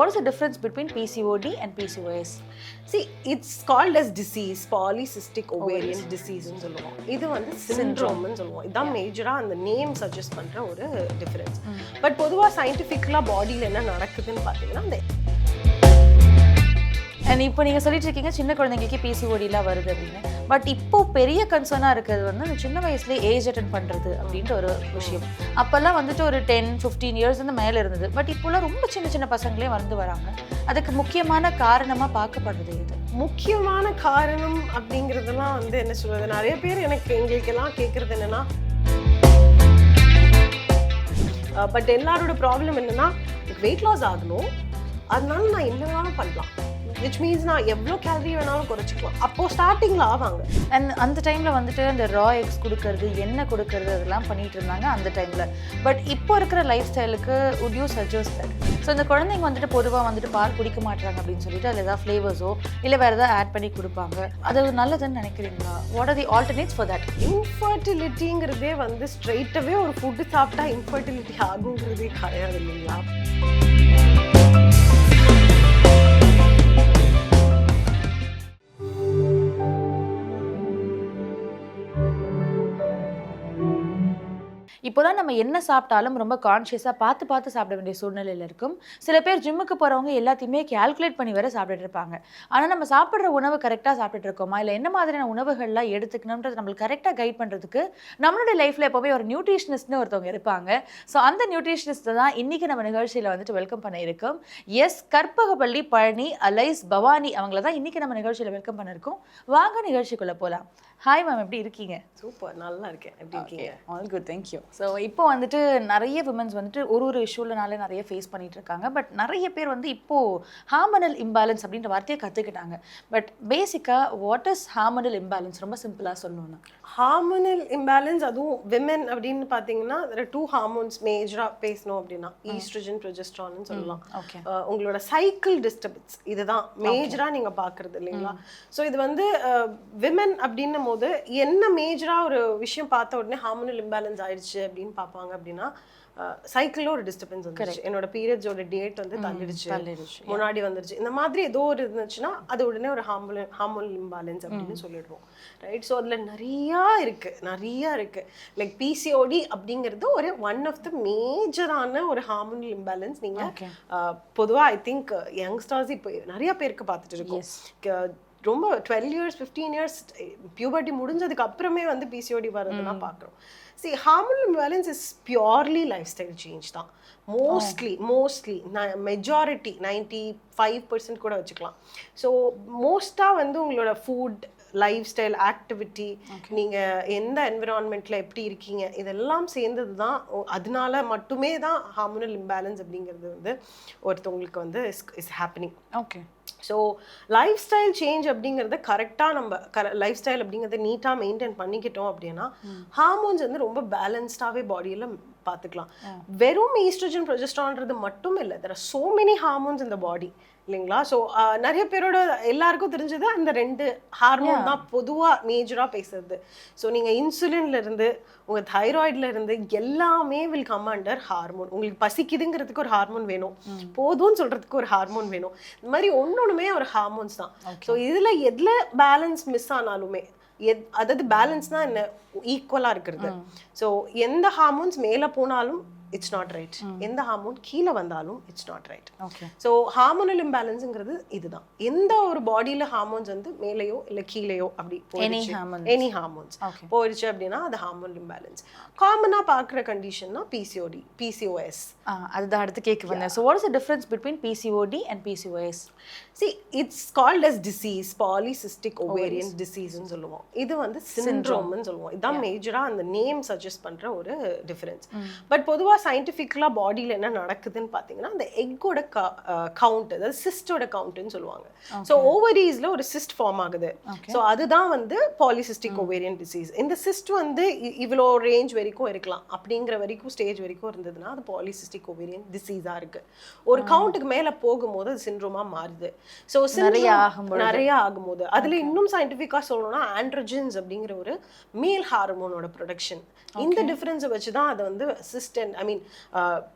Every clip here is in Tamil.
what is the difference between PCOD and PCOS? See, it's called as disease, polycystic ovarian disease னு சொல்லுவோம். இது வந்து syndrome னு சொல்லுவோம். இதான் மேஜரா அந்த நேம் சஜஸ்ட் பண்ற ஒரு டிஃபரன்ஸ். பட் பொதுவா சயின்டிஃபிக்கலா பாடியில என்ன நடக்குதுன்னு பார்த்தீங்கன்னா அந்த அண்ட் இப்போ நீங்கள் சொல்லிட்டு இருக்கீங்க சின்ன குழந்தைங்களுக்கு பிசிஓடிலாம் வருது அப்படின்னு. பட் இப்போ பெரிய கன்சர்னாக இருக்கிறது வந்து அந்த சின்ன வயசுலேயே ஏஜ் அட்டன் பண்ணுறது அப்படின்ற ஒரு விஷயம். அப்போல்லாம் வந்துட்டு ஒரு 10-15 இயர்ஸ் வந்து மேலே இருந்தது. பட் இப்போலாம் ரொம்ப சின்ன சின்ன பசங்களே வந்து வராங்க. அதுக்கு முக்கியமான காரணமாக பார்க்கப்படுறது இது. முக்கியமான காரணம் அப்படிங்கிறதுலாம் வந்து என்ன சொல்றது, நிறைய பேர் எங்களுக்கெல்லாம் கேட்குறது என்னன்னா, பட் எல்லாரோட ப்ராப்ளம் என்னன்னா வெயிட் லாஸ் ஆகணும், அதனால நான் என்ன வேணாலும் பண்ணலாம், which means நான் எவ்வளோ கேலரி வேணாலும் குறைச்சிக்கலாம். அப்போது ஸ்டார்டிங்கில் ஆவாங்க. அண்ட் அந்த டைமில் வந்துட்டு அந்த ரா எக்ஸ் கொடுக்கறது, எண்ணெய் கொடுக்கறது, அதெல்லாம் பண்ணிட்டு இருந்தாங்க அந்த டைமில். பட் இப்போ இருக்கிற லைஃப் ஸ்டைலுக்கு would you suggest that? So இந்த குழந்தைங்க வந்துட்டு பொதுவாக வந்துட்டு பால் குடிக்க மாட்டாங்க அப்படின்னு சொல்லிட்டு அதில் ஏதாவது ஃப்ளேவர்ஸோ இல்லை வேறு ஏதாவது ஆட் பண்ணி கொடுப்பாங்க. அது நல்லதுன்னு நினைக்கிறீங்களா? What are the alternates for that? இன்ஃபர்டிலிட்டிங்கிறதே வந்து ஸ்ட்ரெயிட்டாகவே ஒரு ஃபுட்டு சாப்பிட்டா இன்ஃபர்டிலிட்டி ஆகுங்கிறதே கிடையாது இல்லைங்களா? இப்போதான் நம்ம என்ன சாப்பிட்டாலும் ரொம்ப கான்ஷியஸாக பார்த்து சாப்பிட வேண்டிய சூழ்நிலையில் இருக்கும். சில பேர் ஜிம்முக்கு போகிறவங்க எல்லாத்தையுமே கேல்குலேட் பண்ணி வேற சாப்பிட்டுட்டு இருப்பாங்க. ஆனால் நம்ம சாப்பிட்ற உணவு கரெக்டாக சாப்பிட்டுட்டு இருக்கோமா, இல்லை என்ன மாதிரியான உணவுகள்லாம் எடுத்துக்கணுன்றது நம்மளுக்கு கரெக்டாக கைட் பண்ணுறதுக்கு நம்மளுடைய லைஃப்பில் எப்போவுமே ஒரு நியூட்ரிஷனிஸ்ட்னு ஒருத்தவங்க இருப்பாங்க. ஸோ அந்த நியூட்ரிஷனிஸ்ட்டை தான் இன்றைக்கி நம்ம நிகழ்ச்சியில் வந்துட்டு வெல்கம் பண்ண இருக்கோம். எஸ், கற்பகவள்ளி பழனி அலைஸ் பவானி அவங்கள தான் இன்றைக்கி நம்ம நிகழ்ச்சியில் வெல்கம் பண்ணியிருக்கோம். வாங்க நிகழ்ச்சிக்குள்ளே போகலாம். ஹாய் மேம், எப்படி இருக்கீங்க? சூப்பர், நல்லா இருக்கேன். எப்படி இருக்கீங்க? All good, thank you. ஸோ இப்போ வந்துட்டு நிறைய விமன்ஸ் வந்துட்டு ஒரு இஷ்யூலனால நிறைய ஃபேஸ் பண்ணிட்டு இருக்காங்க. பட் நிறைய பேர் வந்து இப்போது ஹார்மோனல் இம்பேலன்ஸ் அப்படின்ற வார்த்தையை கற்றுக்கிட்டாங்க. பட் பேசிக்காக வாட் இஸ் ஹார்மோனல் இம்பேலன்ஸ்? ரொம்ப சிம்பிளாக சொல்லணும்னா ஹார்மோனல் இம்பேலன்ஸ், அதுவும் விமென் அப்படின்னு பார்த்தீங்கன்னா டூ ஹார்மோன்ஸ் மேஜராக பேசணும் அப்படின்னா ஈஸ்ட்ரோஜன் ப்ரொஜெஸ்ட்ரான்னு சொல்லலாம். உங்களோட சைக்கிள் டிஸ்டர்பன்ஸ் இதுதான் மேஜராக நீங்கள் பார்க்குறது இல்லைங்களா? ஸோ இது வந்து விமென் அப்படின்னும் போது என்ன மேஜராக ஒரு விஷயம் பார்த்த உடனே ஹார்மோனல் இம்பேலன்ஸ் ஆயிடுச்சு அப்படின்னு பார்ப்பாங்க அப்படின்னா சைக்கிளில் ஒரு டிஸ்டர்பன்ஸ் வந்துருச்சு, என்னோட பீரியட்ஸோட டேட் வந்து தள்ளிடுச்சு, முன்னாடி வந்துருச்சு, இந்த மாதிரி ஏதோ ஒரு இருந்துச்சுன்னா அது உடனே ஒரு ஹார்மோனல் இம்பேலன்ஸ் அப்படின்னு சொல்லிடுவோம். ரைட்? ஸோ அதில் நிறையா இருக்குது. லைக் பிசிஓடி அப்படிங்கிறது ஒரு ஒன் ஆஃப் த மேஜரான ஒரு ஹார்மோனல் இம்பேலன்ஸ். நீங்கள் பொதுவாக ஐ திங்க் யங்ஸ்டர்ஸ் இப்போ நிறையா பேருக்கு பார்த்துட்டு இருக்கோம். ரொம்ப 12 years 15 years பியூபர்ட்டி முடிஞ்சதுக்கு அப்புறமே வந்து பிசிஓடி வருதுன்னா பார்க்குறோம். See, hormonal imbalance is purely lifestyle change தான். மோஸ்ட்லி மெஜாரிட்டி 95% கூட வச்சுக்கலாம். ஸோ மோஸ்ட்டாக வந்து உங்களோட ஃபுட், லைஃப் ஸ்டைல், ஆக்டிவிட்டி, நீங்கள் எந்த என்விரான்மெண்ட்டில் எப்படி இருக்கீங்க, இதெல்லாம் சேர்ந்தது தான். அதனால மட்டுமே தான் ஹார்மோனல் இம்பேலன்ஸ் அப்படிங்கிறது வந்து ஒருத்தவங்களுக்கு வந்து is happening. Okay. So life style change அப்படிங்கிறத கரெக்டாக நம்ம லைஃப் ஸ்டைல் அப்படிங்கிறத நீட்டாக மெயின்டைன் பண்ணிக்கிட்டோம் அப்படின்னா ஹார்மோன்ஸ் வந்து ரொம்ப பேலன்ஸ்டாகவே பாடியில் பார்த்துக்கலாம். வெறும் ஈஸ்ட்ரோஜன் ப்ரொஜெஸ்ட்ரான்றது மட்டும் இல்லை, there are so many hormones in the body இல்லைங்களா? ஸோ நிறைய பேரோட எல்லாருக்கும் தெரிஞ்சது அந்த 2 ஹார்மோன் தான் பொதுவாக மேஜராக பேசுறது. ஸோ நீங்கள் இன்சுலின்லேருந்து உங்கள் தைராய்ட்லேருந்து எல்லாமே வில் கம் அண்டர் ஹார்மோன். உங்களுக்கு பசிக்குதுங்கிறதுக்கு ஒரு ஹார்மோன் வேணும், போதும்னு சொல்கிறதுக்கு ஒரு ஹார்மோன் வேணும். இந்த மாதிரி ஒன்னொன்றுமே ஒரு ஹார்மோன்ஸ் தான். ஸோ இதில் எதில் பேலன்ஸ் மிஸ் ஆனாலுமே அதாவது பேலன்ஸ் தான் என்ன ஈக்குவலாக இருக்கிறது. ஸோ எந்த ஹார்மோன்ஸ் மேலே போனாலும் இட்ஸ் நாட் ரைட், எந்த ஹார்மோன் கீழே வந்தாலும் it's not right. So hormonal இம்பேலன்ஸுங்கிறது இதுதான். எந்த ஒரு பாடியில் ஹார்மோன்ஸ் வந்து மேலேயோ இல்லை கீழேயோ அப்படி எனி ஹார்மோன்ஸ் போயிடுச்சு அப்படின்னா அது ஹார்மோனல் இம்பேலன்ஸ். காமனாக பார்க்குற கண்டிஷன்னா பிசிஓடி, பிசிஓஎஸ். அதுதான் அடுத்து கேட்க வந்தேன். So what is the difference between PCOD and PCOS? See, it's called as disease, polycystic ovarian disease னு சொல்லுவோம். இது வந்து syndrome னு சொல்லுவோம். இதான் மேஜரா அந்த நேம் சஜஸ்ட் பண்ற ஒரு டிஃபரன்ஸ். பட் பொதுவா சயின்டிஃபிக்கலா பாடியில என்ன நடக்குதுன்னு பார்த்தீங்கன்னா அந்த எக்கோட கவுண்ட், அதாவது சிஸ்டோட கவுண்ட்னு சொல்லுவாங்க. ஸோ ஓவரீஸ்ல ஒரு சிஸ்ட் ஃபார்ம் ஆகுது. ஸோ அதுதான் வந்து பாலிசிஸ்டிக் ஓவேரியன் டிசீஸ். இந்த சிஸ்ட் வந்து இவ்வளோ ரேஞ்ச் வரைக்கும் இருக்கலாம், அப்படிங்கிற வரைக்கும் ஸ்டேஜ் வரைக்கும் இருந்ததுன்னா அது பாலிசிஸ்டிக் ஓவேரியன் டிசீஸா இருக்கு. ஒரு கவுண்ட்டுக்கு மேல போகும்போது அது சிண்ட்ரோமா மாறுது. ஸோ நிறைய ஆகும்போது அதுல இன்னும் சயின்டிஃபிக்கா சொல்லணும்னா ஆண்ட்ரோஜன்ஸ் அப்படிங்கிற ஒரு மேல் ஹார்மோனோட ப்ரொடக்ஷன், இந்த டிஃபரன்ஸை வச்சு தான் அதை வந்து cyst, I mean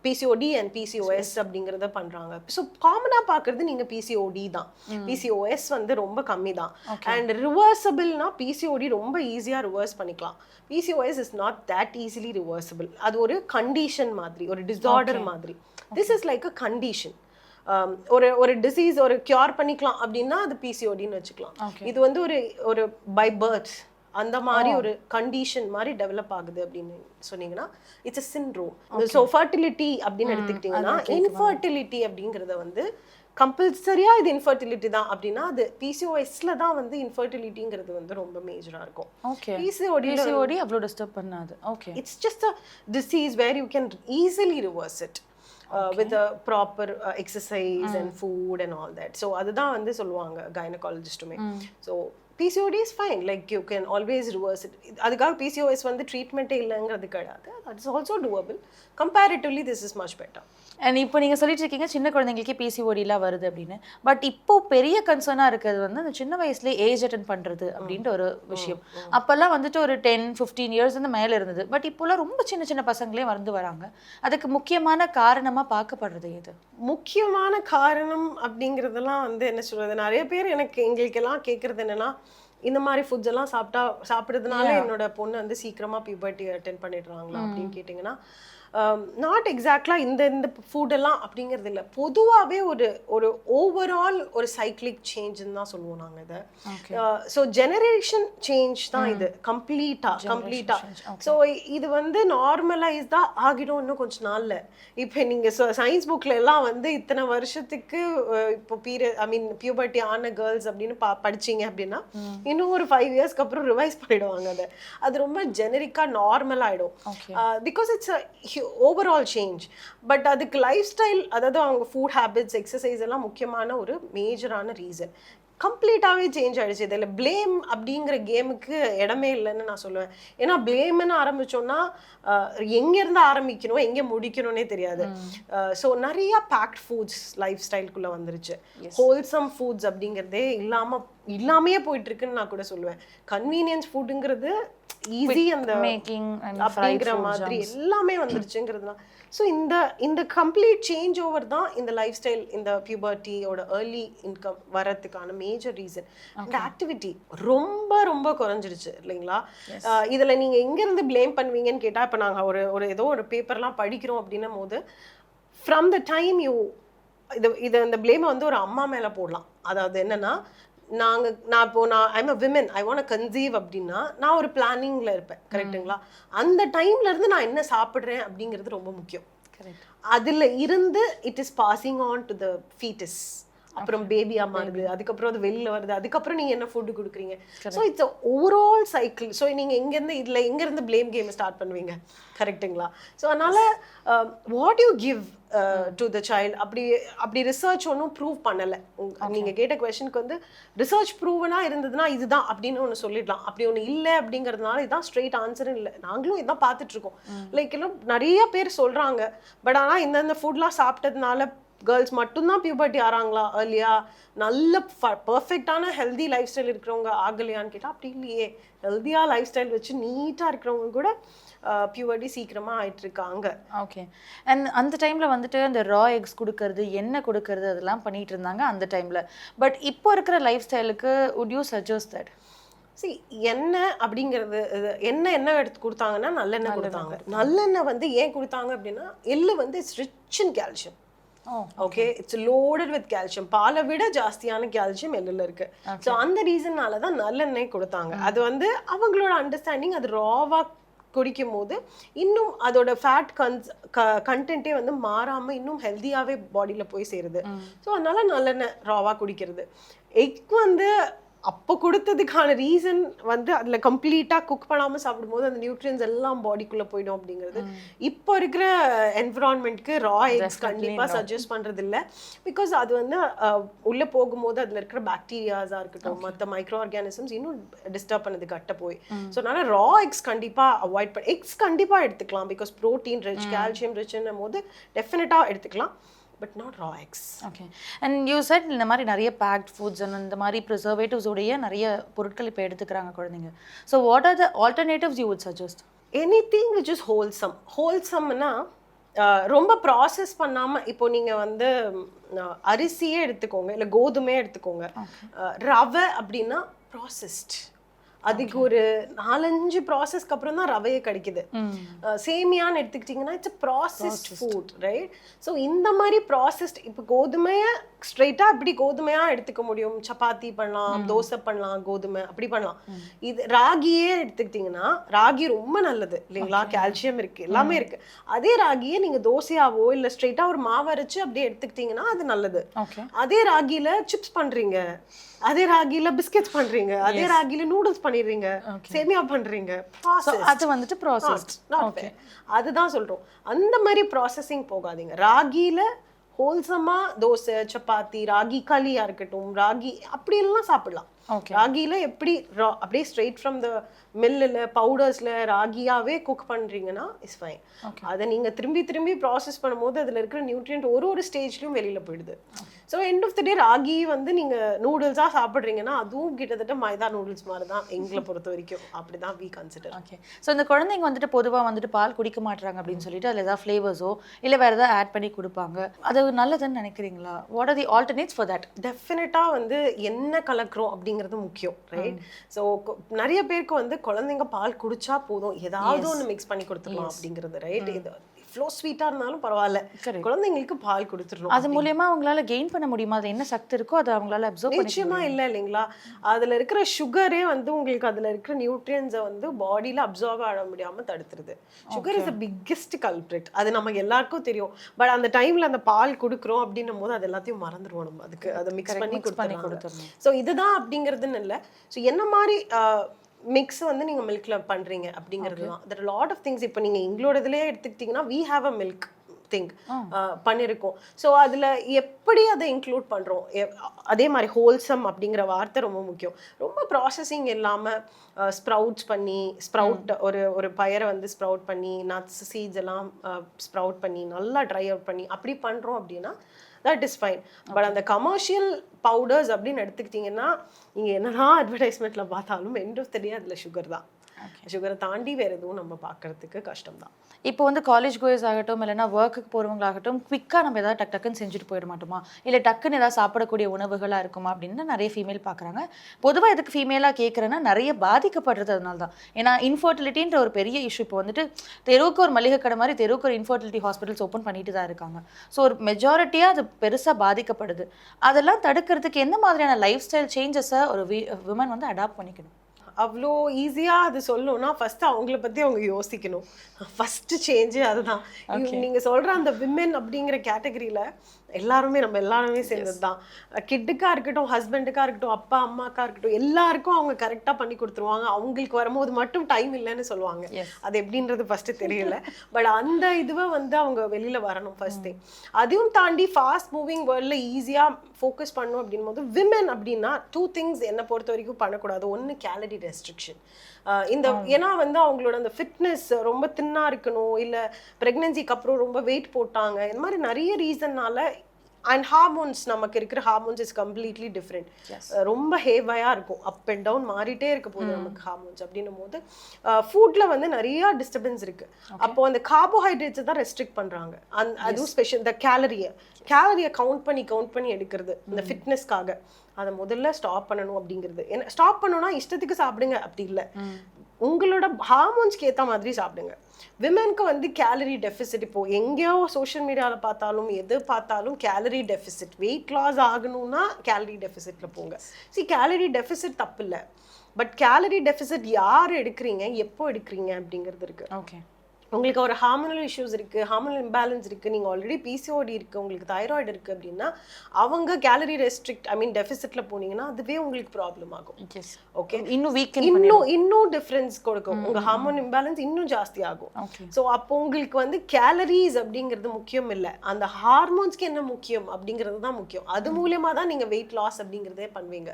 PCOD and PCOS அப்படிங்கிறத பண்றாங்க. ஸோ காமனா பார்க்கறது நீங்க பிசிஓடி தான். பிசிஓஎஸ் வந்து ரொம்ப கம்மி தான். அண்ட் ரிவர்சபிள்னா பிசிஓடி ரொம்ப ஈஸியா ரிவர்ஸ் பண்ணிக்கலாம். PCOS is not that easily reversible. அது ஒரு கண்டிஷன் மாதிரி, ஒரு டிஸார்டர் மாதிரி. This is like a condition. ஒரு டிசீஸ் ஒரு கியூர் பண்ணிக்கலாம் அப்படின்னா அது பிசிஓடின்னு வச்சுக்கலாம். இது வந்து ஒரு பை பர்த் அந்த மாதிரி ஒரு கண்டிஷன் மாதிரி டெவலப் ஆகுது அப்படின்னு சொன்னீங்கன்னா it's a syndrome. So fertility அப்படின்னு எடுத்துக்கிட்டீங்கன்னா இன்ஃபர்டிலிட்டி அப்படிங்கிறத வந்து கம்பல்சரியா இது இன்ஃபர்டிலிட்டி தான் அப்படின்னா அது பிசிஓஎஸ்ல தான் வந்து இன்ஃபர்டிலிட்டிங்கிறது வந்து ரொம்ப மேஜரா இருக்கும். பிசிஓடி அவ்வளோ டிஸ்டர்ப் பண்ணாது. Okay, it's just a disease where you can easily reverse it with a proper exercise and food and all that. So அதுதான் வந்து சொல்லுவாங்க கைனகாலஜிஸ்டுமே. So PCOD is fine, like you can always reverse it. அதுக்காக PCOS வந்து ட்ரீட்மெண்ட்டே இல்லைங்கிறது கிடையாது. That is also doable. Comparatively this is much better. And இப்போ நீங்கள் சொல்லிட்டு இருக்கீங்க சின்ன குழந்தைங்களுக்கே பிசிஓடிலாம் வருது அப்படின்னு. பட் இப்போ பெரிய கன்சர்னாக இருக்கிறது வந்து அந்த சின்ன வயசுலேயே ஏஜ் அட்டன் பண்ணுறது அப்படின்ற ஒரு விஷயம். அப்போல்லாம் வந்துட்டு ஒரு 10-15 இயர்ஸ் வந்து மேலே இருந்தது. பட் இப்போலாம் ரொம்ப சின்ன சின்ன பசங்களே வந்து வராங்க. அதுக்கு முக்கியமான காரணமாக பார்க்கப்படுறது எது? முக்கியமான காரணம் அப்படிங்கிறதெல்லாம் வந்து என்ன சொல்கிறது, நிறைய பேர் எங்களுக்கெல்லாம் கேட்குறது என்னென்னா இந்த மாதிரி ஃபுட்ஸ் எல்லாம் சாப்பிட்றதுனால என்னோட பொண்ணு வந்து சீக்கிரமாக பியூபர்ட்டி அட்டென்ட் பண்ணிடுறாங்களா அப்படின்னு கேட்டிங்கன்னா நாட் எக்ஸாக்ட்லாக இந்த ஃபுட்டெல்லாம் அப்படிங்கிறது இல்லை. பொதுவாகவே ஒரு ஓவரால் ஒரு சைக்ளிக் சேஞ்சுன்னு தான் சொல்லுவோம் நாங்கள் இதை. ஸோ ஜெனரேஷன் சேஞ்ச் தான் இது கம்ப்ளீட்டாக. ஸோ இது வந்து நார்மலைஸ்டாக ஆகிடும் இன்னும் கொஞ்சம் நாளில். இப்போ நீங்கள் சயின்ஸ் புக்கில் எல்லாம் வந்து இத்தனை வருஷத்துக்கு இப்போ பியூபர்ட்டி ஆன கேர்ள்ஸ் அப்படின்னு படிச்சிங்க அப்படின்னா இன்னும் ஒரு 5 இயர்ஸ்க்கு அப்புறம் ரிவைஸ் பண்ணிடுவாங்க. அது ரொம்ப ஜெனரிக்காக நார்மல் ஆகிடும். Because it's overall change. But அதுக்கு லைஃப் ஸ்டைல், அதாவது அவங்க ஃபுட் ஹேபிட்ஸ், எக்ஸசைஸ் எல்லாம் முக்கியமான ஒரு மேஜரான ரீசன். கம்ப்ளீட்டாகவே சேஞ்ச் ஆகிடுச்சு. இதில் பிளேம் அப்படிங்கிற கேமுக்கு இடமே இல்லைன்னு நான் சொல்லுவேன். ஏன்னா பிளேம்னு ஆரம்பித்தோன்னா எங்கேருந்து ஆரம்பிக்கணும் எங்கே முடிக்கணும்னே தெரியாது. ஸோ நிறையா பேக்ட் ஃபுட்ஸ் லைஃப் ஸ்டைலுக்குள்ளே வந்துருச்சு. ஹோல்சம் ஃபுட்ஸ் அப்படிங்கிறதே இல்லாமையே போயிட்டுருக்குன்னு நான் கூட சொல்லுவேன். கன்வீனியன்ஸ் ஃபுட்டுங்கிறது ஈஸி அந்த மேக்கிங் அப்படிங்கிற மாதிரி எல்லாமே வந்துருச்சுங்கிறதுலாம். ஸோ இந்த கம்ப்ளீட் சேஞ்ச் ஓவர் தான் இந்த லைஃப் ஸ்டைல், இந்த பியூபர்ட்டியோட ஏர்லி இன்கம் வரதுக்கான மேஜர் ரீசன். இந்த ஆக்டிவிட்டி ரொம்ப ரொம்ப குறைஞ்சிருச்சு இல்லைங்களா? இதில் நீங்கள் எங்கேருந்து பிளேம் பண்ணுவீங்கன்னு கேட்டால், இப்போ நாங்கள் ஒரு ஏதோ ஒரு பேப்பர்லாம் படிக்கிறோம் அப்படின்னும் போது ஃப்ரம் த டைம் இந்த பிளேமை வந்து ஒரு அம்மா மேலே போடலாம். அதாவது என்னன்னா நான் I'm a women, I want conceive அப்படின்னா நான் ஒரு பிளானிங்ல இருப்பேன். கரெக்டுங்களா? அந்த டைம்ல இருந்து நான் என்ன சாப்பிட்றேன் அப்படிங்கிறது ரொம்ப முக்கியம். அதுல இருந்து it is passing on to the foetus. அப்புறம் பேபியா மாறுது, அதுக்கப்புறம் அது வெளியில வருது, அதுக்கப்புறம் நீங்க என்ன ஃபுட்டு கொடுக்குறீங்க. So it's overall cycle. So நீங்க எங்கேருந்து பிளேம் கேம் ஸ்டார்ட் பண்ணுவீங்க? கரெக்டுங்களா? ஸோ அதனால what you give to the child அப்படி ரிசர்ச் ஒன்றும் ப்ரூவ் பண்ணலை. நீங்கள் கேட்ட கொஸ்டினுக்கு வந்து ரிசர்ச் ப்ரூவனாக இருந்ததுன்னா இதுதான் அப்படின்னு ஒன்று சொல்லிடலாம். அப்படி ஒன்று இல்லை அப்படிங்கிறதுனால இதுதான் ஸ்ட்ரெயிட் ஆன்சரும் இல்லை. நாங்களும் இதான் பார்த்துட்ருக்கோம். லைக் இன்னும் நிறைய பேர் சொல்கிறாங்க. பட் ஆனால் இந்த ஃபுட்லாம் சாப்பிட்டதுனால கேர்ள்ஸ் மட்டும்தான் பியூபர்ட்டி ஆறாங்களா ஏர்லியா, நல்ல பர்ஃபெக்டான ஹெல்தி லைஃப் ஸ்டைல் இருக்கிறவங்க ஆகலையான்னு கேட்டால் அப்படி இல்லையே. ஹெல்தியாக லைஃப் ஸ்டைல் வச்சு நீட்டாக இருக்கிறவங்க கூட பியூபர்ட்டி சீக்கிரமாக ஆகிட்டு இருக்காங்க. ஓகே. அண்ட் அந்த டைமில் வந்துட்டு அந்த ரா எக்ஸ் கொடுக்கறது, எண்ணெய் கொடுக்கறது, அதெல்லாம் பண்ணிட்டு இருந்தாங்க அந்த டைமில். பட் இப்போ இருக்கிற லைஃப் ஸ்டைலுக்கு would you suggest that? எண்ணெய் அப்படிங்கிறது என்ன எடுத்து கொடுத்தாங்கன்னா நல்லெண்ணெய் கொடுத்தாங்க. நல்லெண்ணெய் வந்து ஏன் கொடுத்தாங்க அப்படின்னா எள்ளு வந்து it's rich in calcium. Okay, it's loaded with calcium. பாலை விட ஜாஸ்தியான கால்சியம் எள்ளுல இருக்கு. ஸோ அந்த ரீசன்னால தான் நல்லெண்ணெய் கொடுத்தாங்க. அது வந்து அவங்களோட அண்டர்ஸ்டாண்டிங். அது ராவா குடிக்கும் போது இன்னும் அதோட ஃபேட் கண்டென்ட்டே வந்து மாறாம இன்னும் ஹெல்தியாவே பாடியில போய் சேருது. ஸோ அதனால நல்லெண்ணெய் ராவா குடிக்கிறது. எக் வந்து அப்போ கொடுத்ததுக்கான ரீசன் வந்து அதில் கம்ப்ளீட்டாக குக் பண்ணாமல் சாப்பிடும்போது அந்த நியூட்ரியன்ஸ் எல்லாம் பாடிக்குள்ளே போயிடும் அப்படிங்கிறது. இப்போ இருக்கிற என்விரான்மெண்ட்க்கு ரா எக்ஸ் கண்டிப்பாக சஜஸ்ட் பண்ணுறது இல்லை. பிகாஸ் அது வந்து உள்ளே போகும்போது அதில் இருக்கிற பாக்டீரியாஸாக இருக்கட்டும், மற்ற மைக்ரோ ஆர்கானிசம்ஸ் இன்னும் டிஸ்டர்ப் பண்ணது கட்ட போய். ஸோ அதனால் ரா எக்ஸ் கண்டிப்பாக அவாய்ட் எக்ஸ் கண்டிப்பாக எடுத்துக்கலாம். பிகாஸ் ப்ரோட்டீன் ரிச், கால்சியம் ரிச்னும் போது டெஃபினட்டாக எடுத்துக்கலாம். But not raw eggs. Okay. And you said இந்த மாதிரி நிறைய பேக்ட் ஃபுட்ஸ் அண்ட் இந்த மாதிரி ப்ரிசர்வேட்டிவ்ஸ் உடைய நிறைய பொருட்கள் இப்போ எடுத்துக்கிறாங்க குழந்தைங்க. So what are the alternatives you would suggest? Anything which is wholesome. ஹோல்சம்னா ரொம்ப ப்ராசஸ் பண்ணாமல் இப்போ நீங்கள் வந்து அரிசியே எடுத்துக்கோங்க இல்லை கோதுமையே எடுத்துக்கோங்க. ரவை அப்படின்னா ப்ராசஸ்ட், அதுக்கு ஒரு 4-5 ப்ராசஸ்க்கு அப்புறம் தான் ரவையே கிடைக்குது. சேமியான்னு எடுத்துக்கிட்டிங்கன்னா it's a processed food, right? So இந்த மாதிரி ப்ராசஸ்ட், இப்போ கோதுமையை ஸ்ட்ரெயிட்டாக இப்படி கோதுமையாக எடுத்துக்க முடியும், சப்பாத்தி பண்ணலாம், தோசை பண்ணலாம், கோதுமை அப்படி பண்ணலாம். இது ராகியே எடுத்துக்கிட்டிங்கன்னா ராகி ரொம்ப நல்லது இல்லைங்களா, கால்சியம் இருக்குது, எல்லாமே இருக்குது. அதே ராகியே நீங்கள் தோசையாவோ இல்லை ஸ்ட்ரெயிட்டாக ஒரு மாவு அரைச்சு அப்படியே எடுத்துக்கிட்டிங்கன்னா அது நல்லது. அதே ராகியில் சிப்ஸ் பண்ணுறீங்க, அதே ராகில பிஸ்கெட்ஸ் பண்றீங்க, அதே ராகில நூடுல்ஸ் பண்ணிடுறீங்க, சேமியா பண்றீங்க, அது வந்துட்டு ப்ராசஸ்ட். ஓகே, அதுதான் சொல்றோம். அந்த மாதிரி ப்ராசஸிங் போகாதீங்க. ராகில ஹோல்சமா தோசை, சப்பாத்தி, ராகி களியா இருக்கட்டும், ராகி அப்படி எல்லாம் சாப்பிடலாம். ராகில எப்படி அப்படியே ஸ்ட்ரெயிட் ஃப்ரம் த மில்லில் பவுடர்ஸ்ல ராகியாவே குக் பண்றீங்கன்னா இஸ் ஃபைன். அதை நீங்க திரும்பி திரும்பி ப்ராசஸ் பண்ணும்போது அதுல இருக்கிற நியூட்ரியன்ட் ஒரு ஸ்டேஜ்லயும் வெளியில போயிடுது. ஸோ எண்ட் ஆஃப் த டே ராகி வந்து நீங்க நூடுல்ஸா சாப்பிட்றீங்கன்னா அதுவும் கிட்டத்தட்ட மைதா நூடுல்ஸ் மாதிரி தான் எங்களை பொறுத்த வரைக்கும். அப்படிதான் வி கன்சிடர். ஓகே. ஸோ இந்த குழந்தைங்க வந்துட்டு பொதுவாக வந்துட்டு பால் குடிக்க மாட்டாங்க அப்படின்னு சொல்லிட்டு அதில் ஏதாவது ஃப்ளேவர்ஸோ இல்லை வேறு ஏதாவது ஆட் பண்ணி கொடுப்பாங்க, அது நல்லதுன்னு நினைக்கிறீங்களா? What are the alternates for that? டெஃபினட்டாக வந்து என்ன கலக்குறோம் அப்படிங்கிறது முக்கியம், ரைட்? ஸோ நிறைய பேருக்கு வந்து குழந்தைங்க பால் குடிச்சா போதும், ஏதாவது ஒன்று மிக்ஸ் பண்ணி கொடுத்துக்கலாம் அப்படிங்கிறது, ரைட்? இது இவ்வளோ ஸ்வீட்டாக இருந்தாலும் பரவாயில்ல, குழந்தைங்களுக்கு பால் கொடுத்துடணும். அது மூலியமா அவங்களால கெயின் பண்ண முடியுமா? அது என்ன சக்தி இருக்கோ அதை அவங்களால அப்சர்வ் பண்ண நிச்சயமா இல்லை இல்லைங்களா? அதில் இருக்கிற சுகரே வந்து உங்களுக்கு அதில் இருக்கிற நியூட்ரியன்ஸை வந்து பாடியில் அப்சர்வ் ஆக முடியாமல் தடுத்துருது. Sugar is the biggest culprit, அது நமக்கு எல்லாருக்கும் தெரியும். பட் அந்த டைமில் அந்த பால் கொடுக்குறோம் அப்படின்னும் போது அது எல்லாத்தையும் மறந்துடுவோம் நம்ம, அதுக்கு அதை மிக்ஸ் பண்ணி கொடுத்துருவோம். ஸோ இதுதான் அப்படிங்கிறதுன்னு இல்லை. ஸோ என்ன மாதிரி மிக்ஸ் வந்து நீங்கள் மில்க்ல பண்ணுறீங்க அப்படிங்கிறது தான். There lot of things. இப்போ நீங்கள் எங்களோட இதுலேயே எடுத்துக்கிட்டிங்கன்னா we have a milk thing பண்ணியிருக்கோம். ஸோ அதில் எப்படி அதை இன்க்ளூட் பண்ணுறோம், அதே மாதிரி ஹோல்சம் அப்படிங்கிற வார்த்தை ரொம்ப முக்கியம். ரொம்ப ப்ராசஸிங் இல்லாமல் ஸ்ப்ரவுட்ஸ் பண்ணி, ஒரு பயரை வந்து ஸ்ப்ரவுட் பண்ணி, நட்ஸ் சீட்ஸ் எல்லாம் ஸ்ப்ரவுட் பண்ணி நல்லா ட்ரை அவுட் பண்ணி அப்படி பண்ணுறோம் அப்படின்னா தட் இஸ் ஃபைன். பட் அந்த கமர்ஷியல் பவுடர்ஸ் அப்படின்னு எடுத்துக்கிட்டிங்கன்னா நீங்கள் என்னதான் அட்வர்டைஸ்மெண்ட்டில் பார்த்தாலும் எண்ட் ஆஃப் த டே அதில் சுகர் தான். சுகரை தாண்டி வேறு எதுவும் நம்ம பார்க்கறதுக்கு கஷ்டம் தான். இப்போ வந்து காலேஜ் கோயர்ஸ் ஆகட்டும் இல்லைன்னா ஒர்க்குக்கு போகிறவங்களாகட்டும் குவிக்காக நம்ம ஏதாவது டக்குன்னு செஞ்சுட்டு போயிட மாட்டோமா, இல்லை டக்குன்னு ஏதாவது சாப்பிடக்கூடிய உணவுகளாக இருக்குமா அப்படின்னு நிறைய ஃபீமேல் பார்க்குறாங்க. பொதுவாக எதுக்கு ஃபீமேலாக கேட்குறேன்னா நிறைய பாதிக்கப்படுறது அதனால தான். ஏன்னா இன்ஃபர்டிலிட்டின்ற ஒரு பெரிய இஷ்யூ. இப்போ வந்துட்டு தெருவுக்கு ஒரு மளிகை கடை மாதிரி தெருவுக்கு ஒரு இன்ஃபர்டிலிட்டி ஹாஸ்பிட்டல்ஸ் ஓப்பன் பண்ணிட்டு தான் இருக்காங்க. ஸோ ஒரு மெஜாரிட்டியாக அது பெருசாக பாதிக்கப்படுது. அதெல்லாம் தடுக்கிறதுக்கு எந்த மாதிரியான லைஃப் ஸ்டைல் சேஞ்சஸை ஒரு விமன் வந்து அடாப்ட் பண்ணிக்கணும்? அவ்வளோ ஈஸியாக அது சொல்லணும்னா ஃபஸ்ட்டு அவங்கள பற்றி அவங்க யோசிக்கணும். ஃபஸ்ட்டு சேஞ்சு அதுதான். நீங்கள் சொல்கிற அந்த விமென் அப்படிங்கிற கேட்டகரியில் நம்ம எல்லாருமே சேர்ந்தது தான். கிட்டுக்காக இருக்கட்டும், ஹஸ்பண்டுக்காக இருக்கட்டும், அப்பா அம்மாக்கா இருக்கட்டும், எல்லாருக்கும் அவங்க கரெக்டாக பண்ணி கொடுத்துருவாங்க. அவங்களுக்கு வரும்போது மட்டும் டைம் இல்லைன்னு சொல்லுவாங்க. அது எப்படின்றது ஃபஸ்ட்டு தெரியல. பட் அந்த இதுவை வந்து அவங்க வெளியில் வரணும் ஃபஸ்ட்டே. அதையும் தாண்டி ஃபாஸ்ட் மூவிங் வேர்ல்டில் ஈஸியாக ஃபோக்கஸ் பண்ணணும் அப்படின் போது விமென் அப்படின்னா 2 things என்னை பொறுத்த வரைக்கும் பண்ணக்கூடாது. ஒன்று கேலரி ரெஸ்ட்ரிக்ஷன். ஏன்னா வந்து அவங்களோட அந்த ஃபிட்னஸ் ரொம்ப தின்னா இருக்கணும், இல்லை ப்ரெக்னன்சிக்கு அப்புறம் ரொம்ப வெயிட் போட்டாங்க, இந்த மாதிரி நிறைய ரீசன்னால. அண்ட் ஹார்மோன்ஸ், நமக்கு இருக்கிற ஹார்மோன்ஸ் இஸ் கம்ப்ளீட்லி டிஃப்ரெண்ட். ரொம்ப ஹேவையாக இருக்கும், அப் அண்ட் டவுன் மாறிட்டே இருக்க போகுது நமக்கு ஹார்மோன்ஸ். அப்படின்னும் போது ஃபுட்டில் வந்து நிறையா டிஸ்டர்பன்ஸ் இருக்குது. அப்போது அந்த கார்போஹைட்ரேட்ஸை தான் ரெஸ்ட்ரிக்ட் பண்ணுறாங்க. அதுவும் ஸ்பெஷல் இந்த கேலரியை கவுண்ட் பண்ணி எடுக்கிறது இந்த ஃபிட்னஸ்க்காக. அதை முதல்ல ஸ்டாப் பண்ணணும் அப்படிங்கிறது. என்ன ஸ்டாப் பண்ணணும்னா இஷ்டத்துக்கு சாப்பிடுங்க அப்படி இல்லை, உங்களோட ஹார்மோன்ஸ்க்கு ஏற்ற மாதிரி சாப்பிடுங்க. விமென்க்கு வந்து கேலரி டெஃபிசிட், இப்போ எங்கேயோ சோஷியல் மீடியாவில் பார்த்தாலும் எது பார்த்தாலும் கேலரி டெஃபிசிட், வெயிட் லாஸ் ஆகணும்னா கேலரி டெஃபிசிட்டில் போங்க. கேலரி டெஃபிசிட் தப்பு இல்லை, பட் கேலரி டெஃபிசிட் யார் எடுக்கிறீங்க, எப்போ எடுக்கிறீங்க அப்படிங்கிறது இருக்கு. ஓகே, உங்களுக்கு ஒரு ஹார்மோனல் இஷ்யூஸ் இருக்குது, ஹார்மோனல் இம்பேலன்ஸ் இருக்குது, நீங்கள் ஆல்ரெடி பிசிஓடி இருக்குது, உங்களுக்கு தைராய்டு இருக்குது அப்படின்னா அவங்க கேலரி டெஃபிசிட்டில் போனீங்கன்னா அதுவே உங்களுக்கு ப்ராப்ளம் ஆகும். ஓகே, இன்னும் டிஃப்ரென்ஸ் கொடுக்கும், உங்கள் ஹார்மோன் இம்பேலன்ஸ் இன்னும் ஜாஸ்தி ஆகும். ஸோ அப்போ உங்களுக்கு வந்து கேலரிஸ் அப்படிங்கிறது முக்கியம் இல்லை, அந்த ஹார்மோன்ஸ்க்கு என்ன முக்கியம் அப்படிங்கிறது தான் முக்கியம். அது மூலியமாக தான் நீங்கள் வெயிட் லாஸ் அப்படிங்கிறதே பண்ணுவீங்க.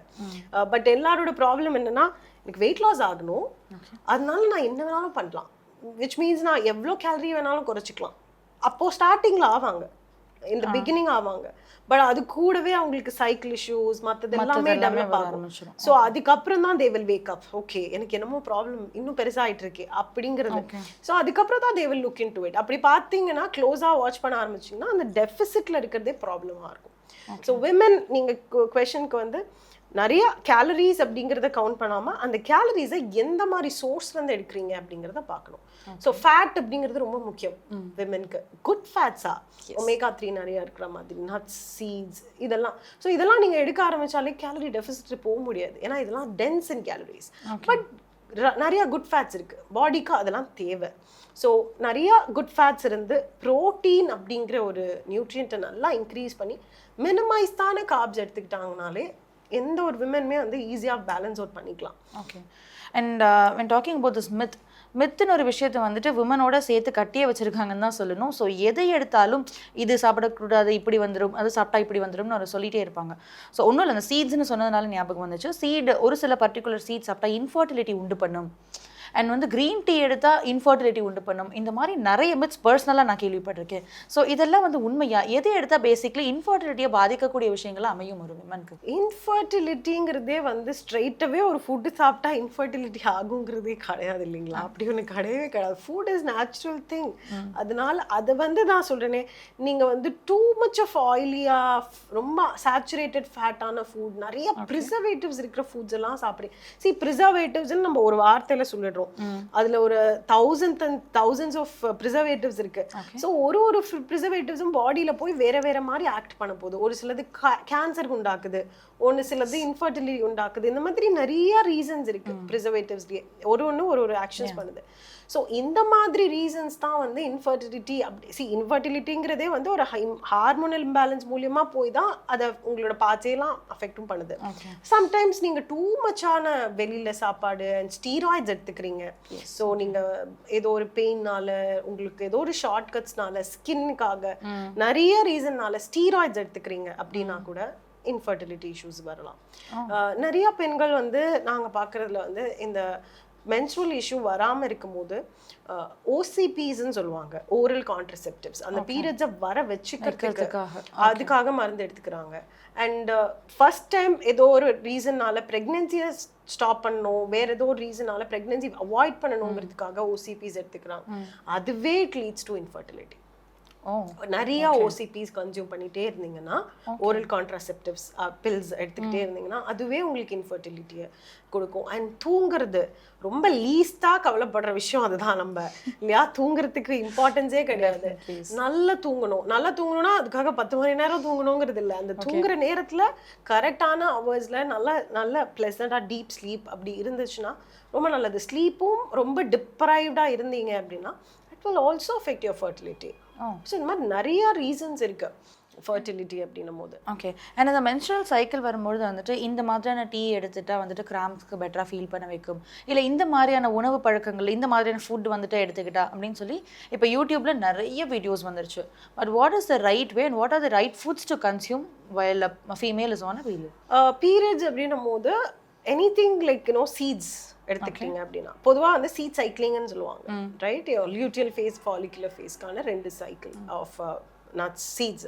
பட் எல்லாரோட ப்ராப்ளம் என்னன்னா, எனக்கு வெயிட் லாஸ் ஆகணும், அதனால நான் என்ன வேணாலும் பண்ணலாம், விச் மீன்ஸ் நான் எவ்வளோ கேலரி வேணாலும் குறைச்சிக்கலாம். அப்போது ஸ்டார்டிங்கில் ஆவாங்க, இந்த பிகினிங் ஆவாங்க. பட் அது கூடவே அவங்களுக்கு சைக்கிள் இஷ்யூஸ் மற்றது எல்லாமே டெவலப் ஆகும். ஸோ அதுக்கப்புறம் தான் they will wake up, okay எனக்கு என்னமோ ப்ராப்ளம் இன்னும் பெருசாகிட்டு இருக்கு அப்படிங்கிறது. ஸோ அதுக்கப்புறம் தான் they will look in to it. அப்படி பார்த்தீங்கன்னா க்ளோஸாக வாட்ச் பண்ண ஆரம்பிச்சிங்கன்னா அந்த டெஃபிசிட்டில் இருக்கிறதே ப்ராப்ளமாக இருக்கும். ஸோ விமன் நீங்கள் கொஷனுக்கு வந்து நிறைய கேலரிஸ் அப்படிங்கிறத கவுண்ட் பண்ணாமல் அந்த கேலரிஸை எந்த மாதிரி சோர்ஸ்லேருந்து எடுக்கிறீங்க அப்படிங்கிறத பார்க்கணும். ஸோ ஃபேட் அப்படிங்கிறது ரொம்ப முக்கியம் விமென்க்கு. குட் ஃபேட்ஸா ஒமேகா 3 நிறைய இருக்கிற மாதிரி நட்ஸ், சீட்ஸ் இதெல்லாம். ஸோ இதெல்லாம் நீங்கள் எடுக்க ஆரம்பித்தாலே கேலரி டெஃபிசிட் போக முடியாது, ஏன்னா இதெல்லாம் டென்ஸ் இன் கேலரிஸ். பட் நிறையா குட் ஃபேட்ஸ் இருக்குது, பாடிக்கு அதெல்லாம் தேவை. ஸோ நிறையா குட் ஃபேட்ஸ் இருந்து ப்ரோட்டீன் அப்படிங்கிற ஒரு நியூட்ரியண்ட்டை நல்லா இன்க்ரீஸ் பண்ணி மினிமைஸ் தான கார்ப்ஸ் எடுத்துக்கிட்டாங்கனாலே எந்த ஒரு விமனுமே வந்து ஈஸியாக பேலன்ஸ் அவுட் பண்ணிக்கலாம். Okay. And when talking about this மித்துன்னு ஒரு விஷயத்தை வந்துட்டு விமனோட சேர்த்து கட்டியே வச்சுருக்காங்கன்னு தான் சொல்லணும். ஸோ எதை எடுத்தாலும் இது சாப்பிடக்கூடாது, இப்படி வந்துடும், அது சாப்பிட்டா இப்படி வந்துடும்னு அவர் சொல்லிகிட்டே இருப்பாங்க. ஸோ ஒன்றும் இல்லை, அந்த சீட்ஸ்னு சொன்னதுனால ஞாபகம் வந்துச்சு. சீடு ஒரு சில பர்டிகுலர் சீட் சாப்பிட்டா இன்ஃபர்டிலிட்டி உண்டு பண்ணும், அண்ட் வந்து க்ரீன் டீ எடுத்தால் இன்ஃபர்டிலிட்டி உண்டு பண்ணும். இந்த மாதிரி நிறைய மித்ஸ் பர்சனலாக நான் கேள்விப்பட்டிருக்கேன். ஸோ இதெல்லாம் வந்து உண்மையா? எதை எடுத்தால் பேசிக்லி இன்ஃபர்டிலிட்டியை பாதிக்கக்கூடிய விஷயங்கள்லாம் அமையும் ஒரு விமனுக்கு? இன்ஃபர்டிலிட்டிங்கிறதே வந்து ஸ்ட்ரெயிட்டாகவே ஒரு ஃபுட்டு சாப்பிட்டா இன்ஃபர்டிலிட்டி ஆகுங்கிறதே கிடையாது இல்லைங்களா? அப்படி ஒன்று கிடையவே கிடையாது. Food is natural thing. அதனால அதை வந்து நான் சொல்கிறேனே, நீங்கள் வந்து டூ மச் ஆஃப் ஆயிலியாக ரொம்ப சேச்சுரேட்டட் ஃபேட்டான ஃபுட், நிறைய ப்ரிசர்வேட்டிவ்ஸ் இருக்கிற ஃபுட்ஸ் எல்லாம் சாப்பிட்றீங்க. ப்ரிசர்வேட்டிவ்ஸ்ன்னு நம்ம ஒரு வார்த்தையில் சொல்லிடுறோம், அதுல ஒரு thousands ஆஃப் ப்ரிசர்வேட்டிவ்ஸ் இருக்கு. ஸோ ஒரு ப்ரிசர்வேட்டிவ்ஸும் பாடியில போய் வேற மாதிரி ஆக்ட் பண்ண போகுது. ஒரு சிலது கேன்சர் உண்டாக்குது, ஒன்று சிலது இன்ஃபர்டிலிட்டி உண்டாக்குது. இந்த மாதிரி நிறைய ரீசன்ஸ் இருக்கு ப்ரிசர்வேட்டிவ்ஸ்லேயே. ஒரு ஆக்ஷன்ஸ் பண்ணுது. ஸோ இந்த மாதிரி ரீசன்ஸ் தான் வந்து இன்ஃபர்டிலிட்டி. அப்படி இன்ஃபர்டிலிட்டிங்கிறதே வந்து ஒரு ஹார்மோனல் இம்பேலன்ஸ் மூலியமா போய் தான் அதை உங்களோட பார்ட்ஸையெல்லாம் அஃபெக்டும் பண்ணுது. சம்டைம்ஸ் நீங்கள் டூ மச்சான வெளியில சாப்பாடு அண்ட் ஸ்டீராய்ட்ஸ் எடுத்துக்கிறீங்க. ஸோ நீங்கள் ஏதோ ஒரு பெயின்னால, உங்களுக்கு ஏதோ ஒரு ஷார்ட் கட்ஸ்னால, ஸ்கின்னுக்காக நிறைய ரீசன்னால ஸ்டீராய்ட்ஸ் எடுத்துக்கிறீங்க அப்படின்னா கூட இன்ஃபர்டிலிட்டி இஷ்யூஸ் வரலாம். நிறைய பெண்கள் வந்து நாங்கள் பார்க்குறதுல வந்து இந்த மென்ஸ்ட்ரல் இஷ்யூ வராமல் இருக்கும்போது ஓசிபிஸ்ன்னு சொல்லுவாங்க, ஓரல் கான்ட்ரசெப்டிவ்ஸ், அந்த பீரியட்ஸை வர வச்சுக்கிறதுக்கு அதுக்காக மருந்து எடுத்துக்கிறாங்க. அண்ட் ஃபர்ஸ்ட் டைம் ஏதோ ஒரு ரீசன்னால ப்ரெக்னென்சியை ஸ்டாப் பண்ணணும், வேற ஏதோ ஒரு ரீசனால ப்ரெக்னென்சி அவாய்ட் பண்ணணுங்கிறதுக்காக ஓசிபிஸ் எடுத்துக்கிறாங்க. அதுவே இட் லீட்ஸ் டு இன்ஃபர்டிலிட்டி. நிறைய ஓசிபிஸ் கன்சியூம் பண்ணிட்டே இருந்தீங்கன்னா, ஓரல் கான்ட்ராசெப்டிவ்ஸ் பில்ஸ் எடுத்துக்கிட்டே இருந்தீங்கன்னா அதுவே உங்களுக்கு இன்ஃபர்டிலிட்டியை கொடுக்கும். அண்ட் தூங்குறது ரொம்ப லீஸ்டா கவலைப்படுற விஷயம் அதுதான் நம்ம இல்லையா? தூங்குறதுக்கு இம்பார்ட்டன்ஸே கிடையாது. நல்லா தூங்கணும்னா அதுக்காக 10 மணி நேரம் தூங்கணுங்கிறது இல்லை. அந்த தூங்குற நேரத்துல கரெக்டான ஹவர்ஸ்ல நல்ல பிளசண்டா டீப் ஸ்லீப் அப்படி இருந்துச்சுன்னா ரொம்ப நல்லது. ஸ்லீப்பும் ரொம்ப டிப்ரைவ்டா இருந்தீங்க அப்படின்னா it will also affect your fertility. So இந்த மாதிரி நிறைய ரீசன்ஸ் இருக்கு ஃபர்டிலிட்டி அப்படின்னும் போது. ஓகே. அண்ட் அந்த மென்ஸ்ட்ரல் சைக்கிள் வரும்பொழுது வந்துட்டு இந்த மாதிரியான டீ எடுத்துட்டா வந்துட்டு கிராம்ஸ்க்கு பெட்டராக ஃபீல் பண்ண வைக்கும், இல்லை இந்த மாதிரியான உணவு பழக்கங்கள், இந்த மாதிரியான ஃபுட் வந்துட்டு எடுத்துக்கிட்டா அப்படின்னு சொல்லி இப்போ யூடியூப்ல நிறைய வீடியோஸ் வந்துருச்சு. But what is the right way and what are the right foods to consume while a female is on a period? Periods அப்படின்னும் போது எனிதிங் லைக் சீட்ஸ் எடுத்துக்கிட்டீங்க அப்படின்னா பொதுவாக வந்து சீட் சைக்கிளிங்னு சொல்லுவாங்க, ரைட்? லியூட்டியல் ஃபேஸ், ஃபாலிகுலர் ஃபேஸ்க்கான 2 cycle of nuts, seeds.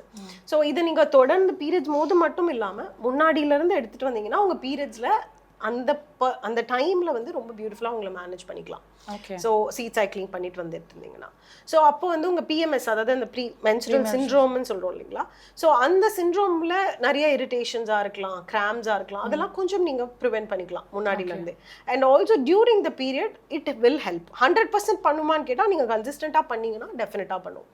So இதை நீங்கள் தொடர்ந்து பீரியட்ஸ் போது மட்டும் இல்லாமல் முன்னாடியிலேருந்து எடுத்துகிட்டு வந்தீங்கன்னா உங்கள் பீரியட்ஸில் அந்த டைமில் வந்து ரொம்ப பியூட்டிஃபுல்லாக உங்களை மேனேஜ் பண்ணிக்கலாம். ஸோ சீட் சைக்கிளிங் பண்ணிட்டு வந்துட்டு இருந்தீங்கன்னா, ஸோ அப்போ வந்து உங்கள் பிஎம்எஸ், அதாவது அந்த ப்ரீ மென்ஸ்ட்ரல் சிண்ட்ரோம்னு சொல்கிறோம் இல்லைங்களா? ஸோ அந்த சிண்ட்ரோமில் நிறைய இரிட்டேஷன்ஸாக இருக்கலாம், கிராம்ஸாக இருக்கலாம், அதெல்லாம் கொஞ்சம் நீங்கள் ப்ரிவென்ட் பண்ணிக்கலாம் முன்னாடியிலேருந்து. And also during the period it will help. 100% பண்ணுமான்னு கேட்டால் நீங்கள் கன்சிஸ்டண்ட்டாக பண்ணீங்கன்னா டெஃபினட்டாக பண்ணும்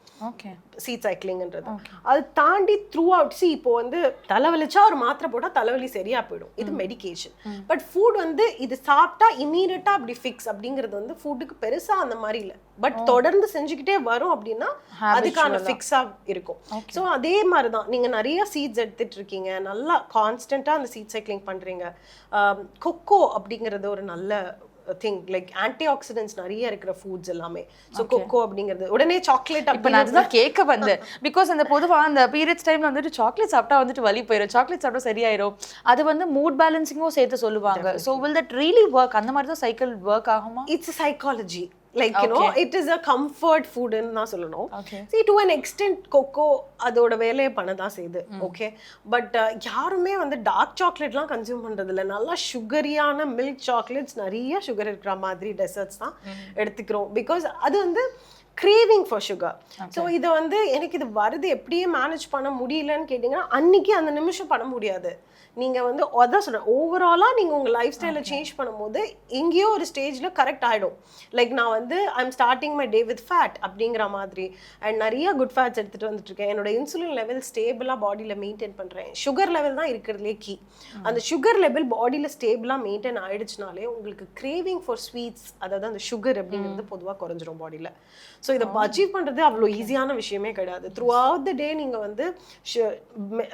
சீட் சைக்கிளிங்ன்றது. அது தாண்டி த்ரூ அவுட் இப்போ வந்து தலைவலிச்சா ஒரு மாத்திரை போட்டால் தலைவலி சரியாக போயிடும், இது மெடிகேஷன். பட் ஃபுட் வந்து இது சாப்பிட்டா இமீடியட்டாக அப்படி ஃபிக்ஸ் அப்படிங்கிறது வந்து ஃபுட்டுக்கு பெருசா அந்த மாதிரி இல்லை. பட் தொடர்ந்து செஞ்சுக்கிட்டே வரும் அப்படின்னா அதுக்கான ஃபிக்ஸா இருக்கும். ஸோ அதே மாதிரி தான் நீங்க நிறைய சீட்ஸ் எடுத்துட்டு இருக்கீங்க, நல்லா கான்ஸ்டன்டா அந்த சீட் சைக்கிளிங் பண்றீங்க. கொக்கோ அப்படிங்கிறது ஒரு நல்ல திங், லைக் ஆன்டி ஆக்சிடென்ட்ஸ் நிறைய இருக்கிற ஃபுட்ஸ் எல்லாமே. ஸோ கொக்கோ அப்படிங்கிறது உடனே சாக்லேட். இப்போ நான் அதுதான் கேட்க வந்தேன். பிகாஸ் அந்த பொதுவாக அந்த பீரியட்ஸ் டைம்ல வந்துட்டு சாக்லேட் சாப்பிட்டா வந்துட்டு வலி போயிடும், சாக்லேட் சாப்பிட்டா சரியாயிரும், அது வந்து மூட் பேலன்சிங்கும் சேர்த்து சொல்லுவாங்க. So will that really work? அந்த மாதிரி தான் சைக்கிள் ஒர்க் ஆகுமா? It's psychology. Like you know it is a comfort ஃபுட்னு தான் சொல்லணும். Okay. see to an extent kho kho அதோட வேலையை பண்ண தான் செய்யுது. ஓகே பட் யாருமே வந்து டார்க் சாக்லேட்லாம் கன்சியூம் பண்றது இல்லை. நல்லா சுகரியான மில்க் சாக்லேட்ஸ், நிறைய சுகர் இருக்கிற மாதிரி டெசர்ட்ஸ் தான் எடுத்துக்கிறோம். பிகாஸ் அது வந்து கிரேவிங் ஃபார் சுகர். ஸோ இதை வந்து எனக்கு இது வருது எப்படியே மேனேஜ் பண்ண முடியலன்னு கேட்டிங்கன்னா அன்னைக்கு அந்த நிமிஷம் பண்ண முடியாது. நீங்கள் வந்து அதான் சொல்கிறேன், ஓவராலாக நீங்கள் உங்கள் லைஃப் ஸ்டைலை சேஞ்ச் பண்ணும்போது எங்கேயோ ஒரு ஸ்டேஜில் கரெக்ட் ஆகிடும். லைக் நான் வந்து I'm starting my day with fat அப்படிங்கிற மாதிரி, அண்ட் நிறைய குட் ஃபேட்ஸ் எடுத்துகிட்டு வந்துட்டுருக்கேன். என்னோட இன்சுலின் லெவல் ஸ்டேபிளாக பாடியில் மெயின்டைன் பண்ணுறேன். சுகர் லெவல் தான் இருக்கிறதுலே கீ. அந்த சுகர் லெவல் பாடியில் ஸ்டேபிளாக மெயின்டைன் ஆகிடுச்சுனாலே உங்களுக்கு கிரேவிங் ஃபார் ஸ்வீட்ஸ், அதாவது அந்த சுகர் அப்படிங்கிறது பொதுவாக குறைஞ்சிரும் பாடியில். ஸோ இதை அச்சீவ் பண்ணுறது அவ்வளோ ஈஸியான விஷயமே கிடையாது. த்ரூ அவுட் த டே நீங்கள் வந்து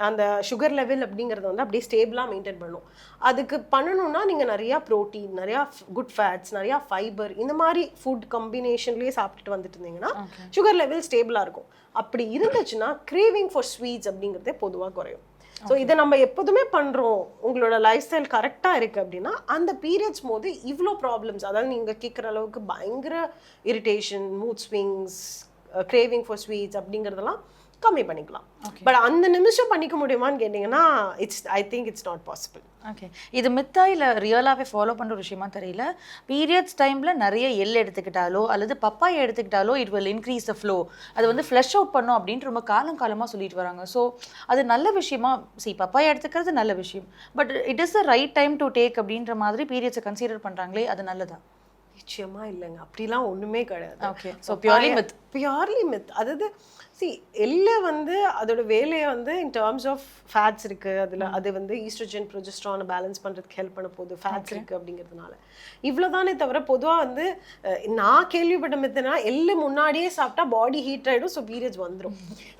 அந்த சுகர் லெவல் அப்படிங்கிறத வந்து அப்படியே ஸ்டேபிளாக மெயின்டைன் பண்ணணும். அதுக்கு பண்ணணும்னா நீங்கள் நிறையா ப்ரோட்டீன், நிறையா குட் ஃபேட்ஸ், நிறையா ஃபைபர், இந்த மாதிரி ஃபுட் காம்பினேஷன்லேயே சாப்பிட்டுட்டு வந்துட்டு இருந்தீங்கன்னா சுகர் லெவல் ஸ்டேபிளாக இருக்கும். அப்படி இருந்துச்சுன்னா கிரேவிங் ஃபார் ஸ்வீட்ஸ் அப்படிங்கிறதே பொதுவாக குறையும். ஸோ இதை நம்ம எப்போதுமே பண்ணுறோம், உங்களோட லைஃப் ஸ்டைல் கரெக்டாக இருக்குது அப்படின்னா அந்த பீரியட்ஸ் போது இவ்வளோ ப்ராப்ளம்ஸ், அதாவது நீங்கள் கேட்குற அளவுக்கு பயங்கர irritation, mood swings, craving for sweets அப்படிங்கிறதெல்லாம் கம்மி பண்ணிக்கலாம். பட் அந்த நிமிஷம் பண்ணிக்க முடியுமான்னு கேட்டிங்கன்னா I think it's not possible. Okay, இது மித்தா இல்லை ரியலாகவே ஃபாலோ பண்ணுற ஒரு விஷயமா தெரியல. பீரியட்ஸ் டைமில் நிறைய எள் எடுத்துக்கிட்டாலோ அல்லது பப்பாயை எடுத்துக்கிட்டாலோ it will increase the flow, அது வந்து ஃப்ளஷ் அவுட் பண்ணும் அப்படின்ட்டு ரொம்ப காலமாக சொல்லிட்டு வராங்க. ஸோ அது நல்ல விஷயமா? பப்பாயா எடுத்துக்கிறது நல்ல விஷயம், but it is the right time to take அப்படின்ற மாதிரி பீரியட்ஸை கன்சிடர் பண்ணுறாங்களே, அது நல்லதா? நிச்சயமா இல்லைங்க, அப்படிலாம் ஒன்றுமே கிடையாது. Okay, so purely myth. அதாவது எள்ளு வந்து அதோட வேலையை வந்து இன் டேர்ம்ஸ் ஆஃப் ஃபேட்ஸ் இருக்குது, அதில் அது வந்து ஈஸ்ட்ரோஜன் ப்ரொஜெஸ்ட்ரானை பேலன்ஸ் பண்ணுறதுக்கு ஹெல்ப் பண்ண போகுது, ஃபேட்ஸ் இருக்குது அப்படிங்கிறதுனால. இவ்வளோதானே தவிர பொதுவாக வந்து நான் கேள்விப்பட்ட மித்துனா எள்ளு முன்னாடியே சாப்பிட்டா பாடி ஹீட் ஆகிடும், ஸோ பீரியட்ஸ் வந்துடும்,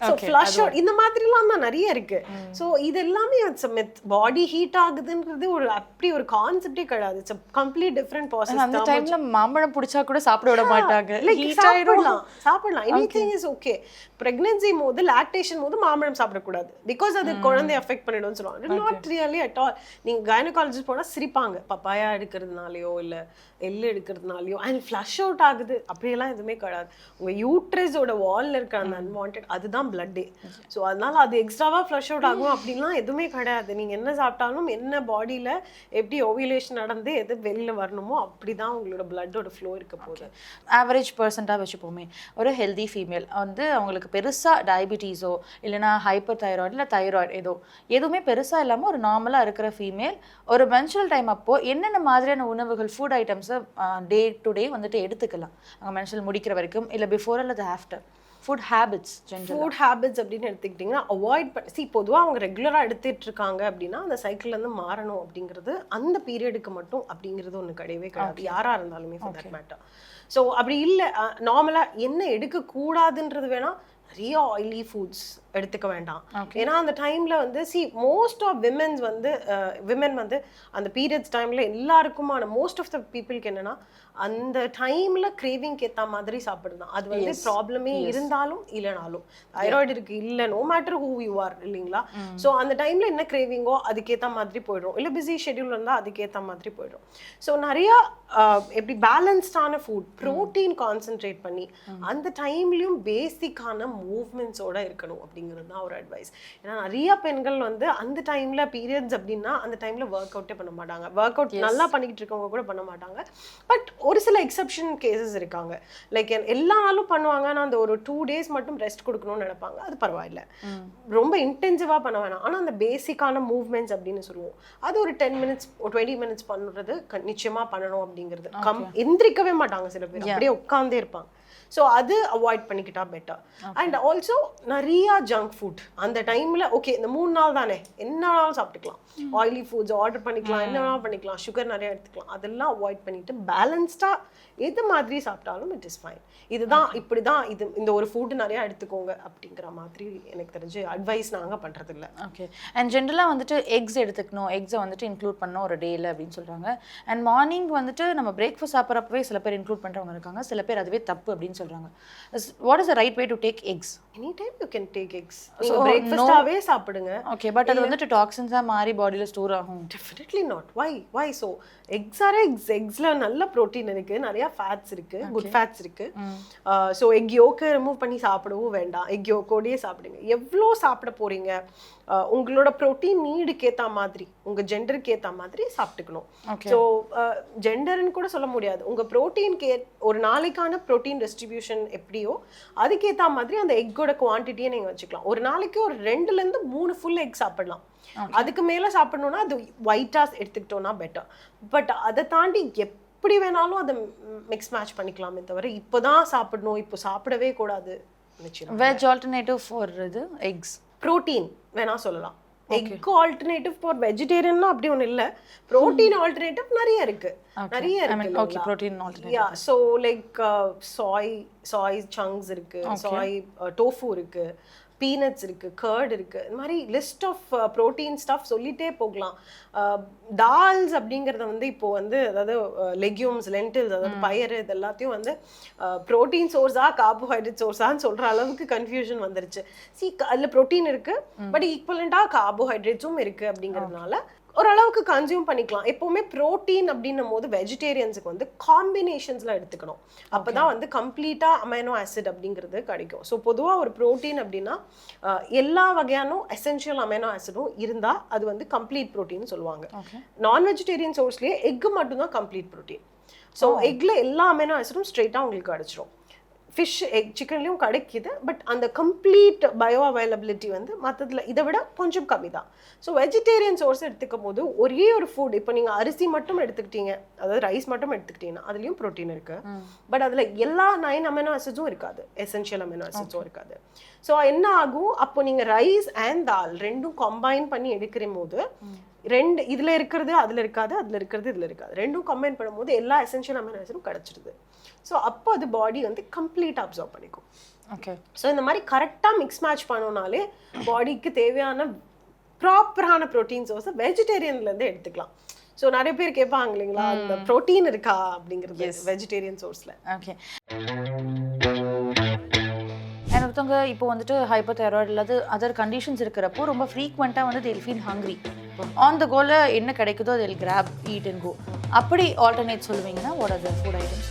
ஸோ ஃப்ளஷ் அவுட், இந்த மாதிரிலாம் தான் நிறைய இருக்குது. ஸோ இது எல்லாமே இட்ஸ் மித். பாடி ஹீட் ஆகுதுன்றது ஒரு அப்படி ஒரு கான்செப்டே கிடையாது. It's complete different process. அந்த டைம்ல மாம்பழம் பிடிச்சா கூட சாப்பிட விட மாட்டாங்க. சாப்பிடலாம், எனிதிங் இஸ் ஓகே. பிரெக்னன்சி போது, லாக்டேஷன் போது மாம்பழம் சாப்பிடக்கூடாது, பிகாஸ் அது குழந்தைய அஃபெக்ட் பண்ணிடும்னு சொல்லுவாங்க. Not really at all. நீங்கள் கைனகாலஜிஸ்ட் போனால் சிரிப்பாங்க, பப்பாயா எடுக்கிறதுனாலையோ இல்லை எள்ளு எடுக்கிறதுனாலையோ அண்ட் ஃப்ளஷ் அவுட் ஆகுது அப்படியெல்லாம் எதுவுமே கிடையாது. உங்கள் யூட்ரஸோட வாலில் இருக்கிற அந்த அன்வான்ட் அதுதான் பிளட்டே. ஸோ அதனால அது எக்ஸ்ட்ராவாக ஃப்ளஷ் அவுட் ஆகும் அப்படின்லாம் எதுவுமே கிடையாது. நீங்கள் என்ன சாப்பிட்டாலும் என்ன பாடியில் எப்படி ஓவியுலேஷன் நடந்து எது வெளியில் வரணுமோ அப்படி தான் உங்களோட பிளட்டோட ஃப்ளோ இருக்க போகுது. ஆவரேஜ் பர்சன்ட்டாக வச்சுப்போமே, ஒரு ஹெல்தி ஃபீமேல் வந்து அவங்களுக்கு பெருசாக டயபிட்டிஸோ இல்லைனா ஹைப்பர் தைராய்டு இல்லை தைராய்டு எதுவுமே பெருசாக இல்லாமல் ஒரு நார்மலாக இருக்கிற ஃபீமேல் ஒரு மென்சுரல் டைம் அப்போது என்னென்ன மாதிரியான உணவுகள், ஃபுட் ஐட்டம்ஸை டே டு டே வந்துட்டு எடுத்துக்கலாம் அவங்க மென்சுரல் முடிக்கிற வரைக்கும், இல்லை பிஃபோர் அல்லது ஆஃப்டர்? ஃபுட் ஹேபிட்ஸ் அப்படின்னு எடுத்துக்கிட்டிங்கன்னா அவாய்ட் பண்ணி பொதுவாக அவங்க ரெகுலராக எடுத்துகிட்டு இருக்காங்க அப்படின்னா அந்த சைக்கிள்லேருந்து மாறணும் அப்படிங்கிறது அந்த பீரியடுக்கு மட்டும் அப்படிங்கிறது ஒன்று கிடையவே கிடையாது, யாராக இருந்தாலுமே ஃபார் தட் மேட்டர். ஸோ அப்படி இல்லை, நார்மலாக என்ன எடுக்கக்கூடாதுன்றது வேணால் நிறைய ஆயிலி ஃபுட்ஸ் எடுத்துக்க வேண்டாம். ஏன்னா அந்த டைமில் வந்து மோஸ்ட் ஆஃப் விமென் வந்து அந்த பீரியட்ஸ் டைமில் எல்லாருக்குமான மோஸ்ட் ஆஃப் த பீப்புளுக்கு என்னென்னா அந்த டைமில் கிரேவிங்க்கு ஏற்ற மாதிரி சாப்பிடுதான். அது வந்து ப்ராப்ளமே இருந்தாலும் இல்லைனாலும், தைராய்டு இருக்குது இல்லை, no matter who you are இல்லைங்களா. ஸோ அந்த டைமில் என்ன கிரேவிங்கோ அதுக்கேற்ற மாதிரி போய்டும், இல்லை பிஸி ஷெட்யூல் இருந்தால் அதுக்கேற்ற மாதிரி போய்டும். ஸோ நிறையா எப்படி பேலன்ஸ்டான ஃபுட், ப்ரோட்டீன் கான்சென்ட்ரேட் பண்ணி அந்த டைம்லேயும் பேசிக்கான மூவ்மெண்ட்ஸோட இருக்கணும் அப்படிங்கிறது தான் ஒரு அட்வைஸ். ஏன்னா நிறைய பெண்கள் வந்து அந்த டைமில் பீரியட்ஸ் அப்படின்னா அந்த டைமில் ஒர்க் அவுட்டே பண்ண மாட்டாங்க, ஒர்க் அவுட் நல்லா பண்ணிக்கிட்டு இருக்கவங்க கூட பண்ண மாட்டாங்க. பட் ஒரு சில எக்ஸப்ஷன் கேசஸ் இருக்காங்க, லைக் எல்லா நாளும் பண்ணுவாங்க, ஆனால் அந்த ஒரு 2 days மட்டும் ரெஸ்ட் கொடுக்கணும்னு நினைப்பாங்க, அது பரவாயில்ல, ரொம்ப இன்டென்சிவாக பண்ண வேணாம். ஆனால் அந்த பேசிக்கான மூவ்மெண்ட்ஸ் அப்படின்னு சொல்லுவோம், அது ஒரு 10 minutes 20 minutes பண்ணுறது நிச்சயமாக பண்ணணும் அப்படிங்கிறது. எந்திரிக்கவே மாட்டாங்க சில பேர், அப்படியே உட்காந்தே இருப்பாங்க. ஸோ அது அவாய்ட் பண்ணிக்கிட்டா பெட்டர். அண்ட் ஆல்சோ நிறையா ஜங்க் ஃபுட் அந்த டைமில் ஓகே இந்த 3 நாள் தானே என்ன வேணாலும் சாப்பிட்டுக்கலாம், ஆயிலி ஃபுட்ஸ் ஆர்டர் பண்ணிக்கலாம், என்ன வேணாலும் பண்ணிக்கலாம், சுகர் நிறையா எடுத்துக்கலாம், அதெல்லாம் அவாய்ட் பண்ணிட்டு பேலன்ஸ்டாக எது மாதிரி சாப்பிட்டாலும் இட் இஸ் ஃபைன். இதுதான் இப்படி தான் இது இந்த ஒரு ஃபுட்டு நிறையா எடுத்துக்கோங்க அப்படிங்கிற மாதிரி எனக்கு தெரிஞ்சு அட்வைஸ் நாங்கள் பண்ணுறதில்ல. ஓகே, அண்ட் ஜென்ரலாக வந்துட்டு எக்ஸ் எடுத்துக்கணும், எக்ஸை வந்துட்டு இன்க்ளூட் பண்ணணும் ஒரு டேயில் அப்படின்னு சொல்கிறாங்க. அண்ட் மார்னிங் வந்துட்டு நம்ம பிரேக்ஃபாஸ்ட் சாப்பிட்றப்பவே சில பேர் இன்க்ளூட் பண்ணுறவங்க இருக்காங்க, சில பேர் அதுவே தப்பு அப்படின்னு சொல்றாங்க. What is the right way to take eggs? Anytime you can take eggs. நீங்க பிரேக்ஃபாஸ்டாவே சாப்பிடுங்க. Okay, but அது வந்துட்டு டாக்ஸின்ஸா மாறி பாடியில ஸ்டோர் ஆகும். Definitely not. Why so? Eggs are eggs. Eggsல நல்ல protein இருக்கு, நிறைய fats இருக்கு, good fats இருக்கு. So egg yolk remove பண்ணி சாப்பிடவும் வேண்டாம். egg yolk ஓடயே சாப்பிடுங்க. எவ்வளோ சாப்பிட போறீங்க, உங்களோட protein நீடுக்கு ஏத்த மாதிரி, உங்க ஜெண்டருக்கு ஏத்த மாதிரி சாப்பிட்டுக்கணும். ஸோ ஜெண்டர்னு கூட சொல்ல முடியாது, உங்க ப்ரோட்டீன் ஒரு நாளைக்கான ப்ரோட்டீன் டிஸ்ட்ரிபியூஷன் எப்படியோ அதுக்கேற்ற மாதிரி அந்த எக்கோட குவான்டிட்டியை நீங்கள் வச்சுக்கலாம். ஒரு நாளைக்கு ஒரு 2லேருந்து 3 ஃபுல் எக் சாப்பிடலாம். அதுக்கு மேலே சாப்பிடணும்னா அது ஒயிட்டாக எடுத்துக்கிட்டோம்னா பெட்டர். பட் அதை தாண்டி எப்படி வேணாலும் அதை மிக்ஸ் மேட்ச் பண்ணிக்கலாமே தவிர இப்போதான் சாப்பிடணும், இப்போ சாப்பிடவே கூடாது. வெஜ் ஆல்டர்னேட்டிவ் ஃபார் இது எக்ஸ் ப்ரோட்டீன் வேணா சொல்லலாம். எக் ஆல்டர்னேட்டிவ் ஃபார் வெஜிடேரியன்னா அப்படி ஒன்றும் இல்லை, ப்ரோட்டீன் ஆல்டர்னேட்டிவ் நிறைய இருக்கு. Okay protein alternative. Yeah, so like soy chunks இருக்கு, சாய் டோஃபு இருக்கு, பீனட்ஸ் இருக்கு, கர்ட் இருக்கு, இந்த மாதிரி லிஸ்ட் ஆஃப் ப்ரோட்டீன் ஸ்டஃப் சொல்லிட்டே போகலாம். டால்ஸ் அப்படிங்கிறத வந்து இப்போ வந்து அதாவது லெக்யூம்ஸ், லென்டில்ஸ், அதாவது பயறு, இது எல்லாத்தையும் வந்து ப்ரோட்டீன் சோர்ஸா கார்போஹைட்ரேட் சோர்ஸான்னு சொல்ற அளவுக்கு கன்ஃபியூஷன் வந்துருச்சு. அதில் ப்ரோட்டீன் இருக்கு, பட் ஈக்குவலண்டா கார்போஹைட்ரேட்ஸும் இருக்கு அப்படிங்கிறதுனால ஓரளவுக்கு கன்சியூம் பண்ணிக்கலாம். எப்போவுமே ப்ரோட்டீன் அப்படின்னும் போது வெஜிடேரியன்ஸுக்கு வந்து காம்பினேஷன்ஸ்லாம் எடுத்துக்கணும், அப்போதான் வந்து கம்ப்ளீட்டாக அமைனோ ஆசிட் அப்படிங்கிறது கிடைக்கும். ஸோ பொதுவாக ஒரு ப்ரோட்டீன் அப்படின்னா எல்லா வகையான எசென்ஷியல் அமைனோ ஆசிடும் இருந்தால் அது வந்து கம்ப்ளீட் ப்ரோட்டீன் சொல்லுவாங்க. நான் வெஜிடேரியன் சோர்ஸ்லேயே எக்கு மட்டும்தான் கம்ப்ளீட் ப்ரோட்டீன். ஸோ எக்கில் எல்லா அமைனோ ஆசிடும் ஸ்ட்ரெயிட்டாக உங்களுக்கு கிடச்சிரும். ஃபிஷ், எக், சிக்கன்லேயும் கிடைக்கிது, பட் அந்த கம்ப்ளீட் பயோ அவைலபிலிட்டி வந்து மற்றதில் இதை விட கொஞ்சம் கம்மி தான். ஸோ வெஜிடேரியன் சோர்ஸ் எடுத்துக்கும் போது ஒரே ஒரு ஃபுட், இப்போ நீங்கள் அரிசி மட்டும் எடுத்துக்கிட்டீங்க, அதாவது ரைஸ் மட்டும் எடுத்துக்கிட்டீங்கன்னா அதுலேயும் ப்ரோட்டீன் இருக்குது, பட் அதில் எல்லா 9 அமைனோ ஆசிட்ஸும் இருக்காது, எசென்ஷியல் அமைனோ ஆசிட்ஸும் இருக்காது. ஸோ என்ன ஆகும், அப்போ நீங்கள் ரைஸ் அண்ட் தால் ரெண்டும் கம்பைன் பண்ணி எடுக்கிற போது இதில் இருக்கிறது அதில் இருக்காது, அதில் இருக்கிறது இதில் இருக்காது, ரெண்டும் கம்பைன் பண்ணும்போது எல்லா எசென்ஷியல் அமைனோ ஆசிடும் கிடச்சிடுது. ஸோ அப்போ அது பாடி வந்து கம்ப்ளீட்டாக அப்சர்வ் பண்ணிக்கும். ஓகே, ஸோ இந்த மாதிரி கரெக்டாக மிக்ஸ் மேட்ச் பண்ணோம்னாலே பாடிக்கு தேவையான ப்ராப்பரான ப்ரோட்டீன் சோர்ஸை வெஜிடேரியன்லேருந்து எடுத்துக்கலாம். ஸோ நிறைய பேர் கேட்பாங்க இல்லைங்களா, அந்த ப்ரோட்டீன் இருக்கா அப்படிங்கிறது வெஜிடேரியன் சோர்ஸில். ஓகே, ஒருத்தவங்க இப்போ வந்துட்டு ஹைப்பர் தைராய்டு இல்லாத அதர் கண்டிஷன்ஸ் இருக்கிறப்போ ரொம்ப ஃப்ரீக்வெண்ட்டாக வந்து they'll feel hungry. On the கோல என்ன கிடைக்குதோ they'll grab, eat and go. அப்படி alternate சொல்லுவீங்கன்னா what are the food items?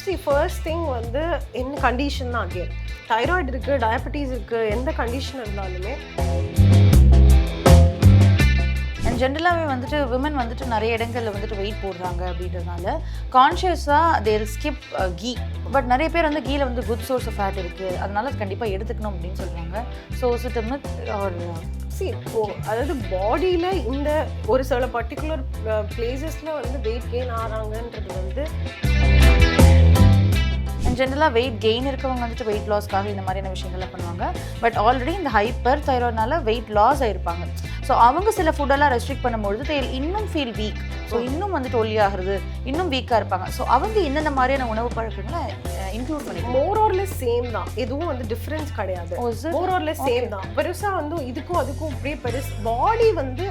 See, first thing வந்து என்ன கண்டிஷன் தான், அகேன் தைராய்டு இருக்குது, டயபெட்டிஸ் இருக்குது, எந்த கண்டிஷன் இருந்தாலுமே அண்ட் ஜென்ரலாகவே வந்துட்டு விமன் வந்துட்டு நிறைய இடங்களில் வந்துட்டு வெயிட் போடுறாங்க அப்படின்றதுனால கான்ஷியஸாக தேல் ஸ்கிப் கீ. பட் நிறைய பேர் வந்து கீல வந்து குட் சோர்ஸ் ஆஃப் ஃபேட் இருக்குது, அதனால கண்டிப்பாக எடுத்துக்கணும் அப்படின்னு சொல்கிறாங்க. ஸோ சுத்தமித் அதாவது பாடியில் இந்த ஒரு சில பர்டிகுலர் பிளேசஸில் வந்து வெயிட் கெயின் ஆகிறாங்கன்றது வந்து ஜென்ரலாக வெயிட் கெயின் இருக்கவங்க வந்துட்டு வெயிட் லாஸ்க்காக இந்த மாதிரியான விஷயங்கள்லாம் பண்ணுவாங்க. பட் ஆல்ரெடி இந்த ஹைப்பர் தைராய்டுனால வெயிட் லாஸ் ஆகிருப்பாங்க. ஸோ அவங்க சில ஃபுட்டெல்லாம் ரெஸ்ட்ரிக்ட் பண்ணும்பொழுது they இன்னும் ஃபீல் வீக். ஸோ இன்னும் வந்துட்டு ஒல்லியாகிறது, இன்னும் வீக்காக இருப்பாங்க. ஸோ அவங்க எந்தெந்த மாதிரியான உணவு பழக்கங்களை இன்க்ளூட் பண்ணி மோர் ஆர் லெஸ் சேம் தான், எதுவும் வந்து டிஃப்ரென்ஸ் கிடையாது. மோர் ஆர் லெஸ் சேம் தான். பெருசாக வந்து இதுக்கும் அதுக்கும் அப்படியே பாடி வந்து